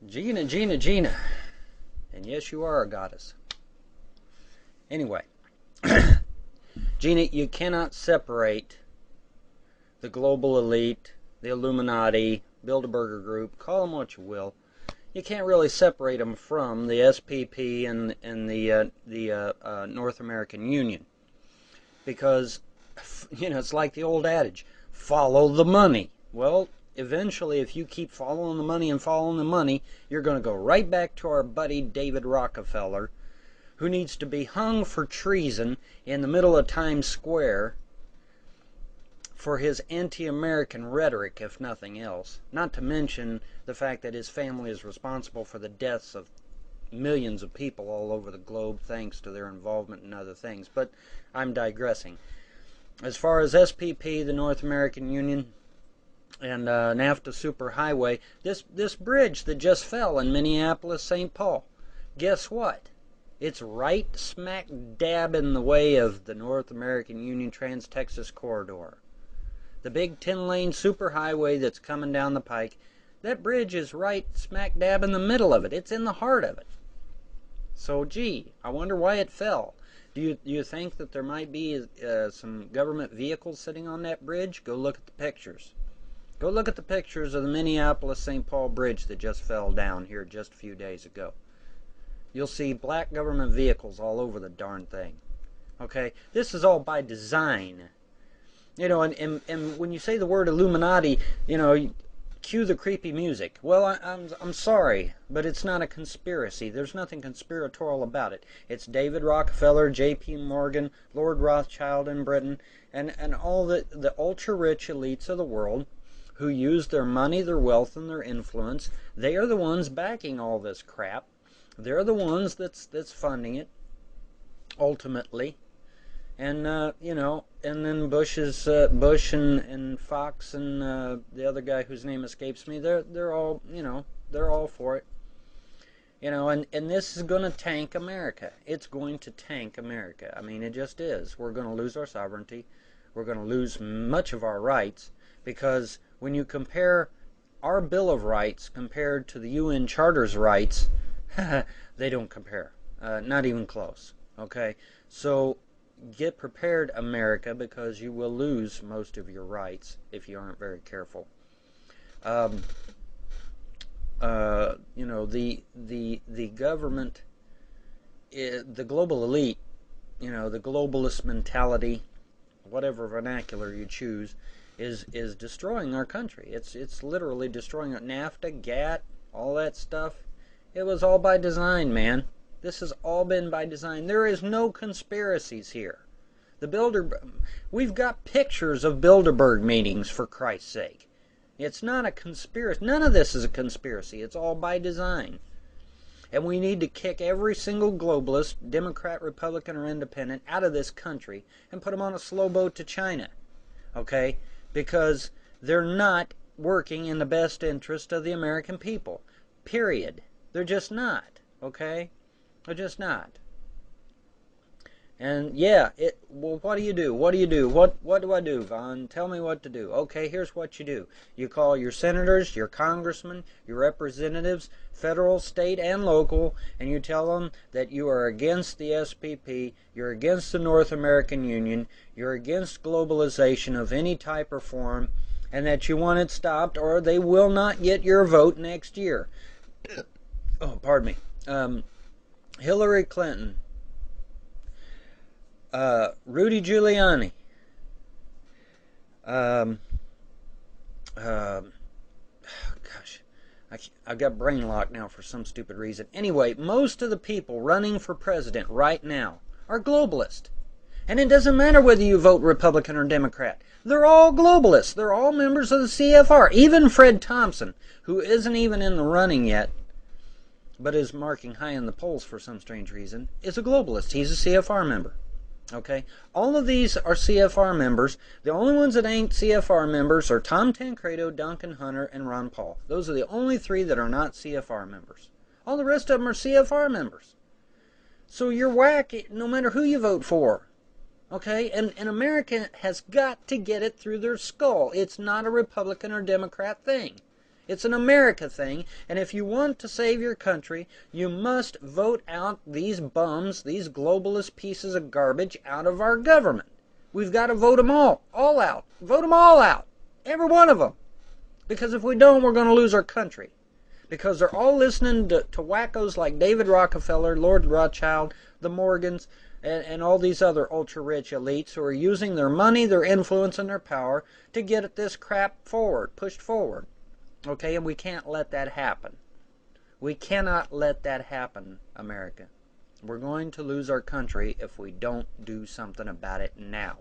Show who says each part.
Speaker 1: Gina, Gina, Gina. And yes, you are a goddess. Anyway, Gina, you cannot separate the global elite, the Illuminati, Bilderberger Group, call them what you will. You can't really separate them from the SPP and the North American Union, because it's like the old adage, follow the money. Well, eventually, if you keep following the money and following the money, you're going to go right back to our buddy David Rockefeller, who needs to be hung for treason in the middle of Times Square for his anti-American rhetoric, if nothing else. Not to mention the fact that his family is responsible for the deaths of millions of people all over the globe thanks to their involvement in other things. But I'm digressing. As far as SPP, the North American Union, and NAFTA Superhighway, this bridge that just fell in Minneapolis, St. Paul, guess what? It's right smack dab in the way of the North American Union Trans-Texas Corridor. The big 10-lane superhighway that's coming down the pike, that bridge is right smack dab in the middle of it. It's in the heart of it. So, gee, I wonder why it fell. Do you think that there might be some government vehicles sitting on that bridge? Go look at the pictures. Go look at the pictures of the Minneapolis-St. Paul bridge that just fell down here just a few days ago. You'll see black government vehicles all over the darn thing. Okay? This is all by design. And when you say the word Illuminati, cue the creepy music. Well, I'm sorry, but it's not a conspiracy. There's nothing conspiratorial about it. It's David Rockefeller, J.P. Morgan, Lord Rothschild in Britain, and all the ultra-rich elites of the world who use their money, their wealth, and their influence. They are the ones backing all this crap. They're the ones that's funding it, ultimately. And and then Bush and Fox and the other guy whose name escapes me. They're all they're all for it. And this is going to tank America. It's going to tank America. I mean, it just is. We're going to lose our sovereignty. We're going to lose much of our rights, because when you compare our Bill of Rights compared to the UN Charter's rights, they don't compare. Not even close. Okay, so get prepared, America, because you will lose most of your rights if you aren't very careful. The government, the global elite, the globalist mentality, whatever vernacular you choose, is destroying our country. It's literally destroying it. NAFTA, GATT, all that stuff. It was all by design, man. This has all been by design. There is no conspiracies here. We've got pictures of Bilderberg meetings, for Christ's sake. It's not a conspiracy. None of this is a conspiracy. It's all by design. And we need to kick every single globalist, Democrat, Republican, or Independent, out of this country and put them on a slow boat to China. Okay? Because they're not working in the best interest of the American people. Period. They're just not. Okay? They're just not. And yeah, well, what do you do? What do you do? What do I do, Vaughn? Tell me what to do. Okay, here's what you do. You call your senators, your congressmen, your representatives, federal, state, and local, and you tell them that you are against the SPP, you're against the North American Union, you're against globalization of any type or form, and that you want it stopped, or they will not get your vote next year. Oh, pardon me. Hillary Clinton, Rudy Giuliani, gosh, I've got brain lock now for some stupid reason. Anyway, most of the people running for president right now are globalist. And it doesn't matter whether you vote Republican or Democrat. They're all globalists. They're all members of the CFR. Even Fred Thompson, who isn't even in the running yet, but is marking high in the polls for some strange reason, is a globalist. He's a CFR member. Okay? All of these are CFR members. The only ones that ain't CFR members are Tom Tancredo, Duncan Hunter, and Ron Paul. Those are the only three that are not CFR members. All the rest of them are CFR members. So you're whack no matter who you vote for. Okay? And America has got to get it through their skull. It's not a Republican or Democrat thing. It's an America thing, and if you want to save your country, you must vote out these bums, these globalist pieces of garbage out of our government. We've got to vote them all out. Vote them all out. Every one of them. Because if we don't, we're going to lose our country. Because they're all listening to wackos like David Rockefeller, Lord Rothschild, the Morgans, and all these other ultra-rich elites who are using their money, their influence, and their power to get this crap forward, pushed forward. Okay, and we can't let that happen. We cannot let that happen, America. We're going to lose our country if we don't do something about it now.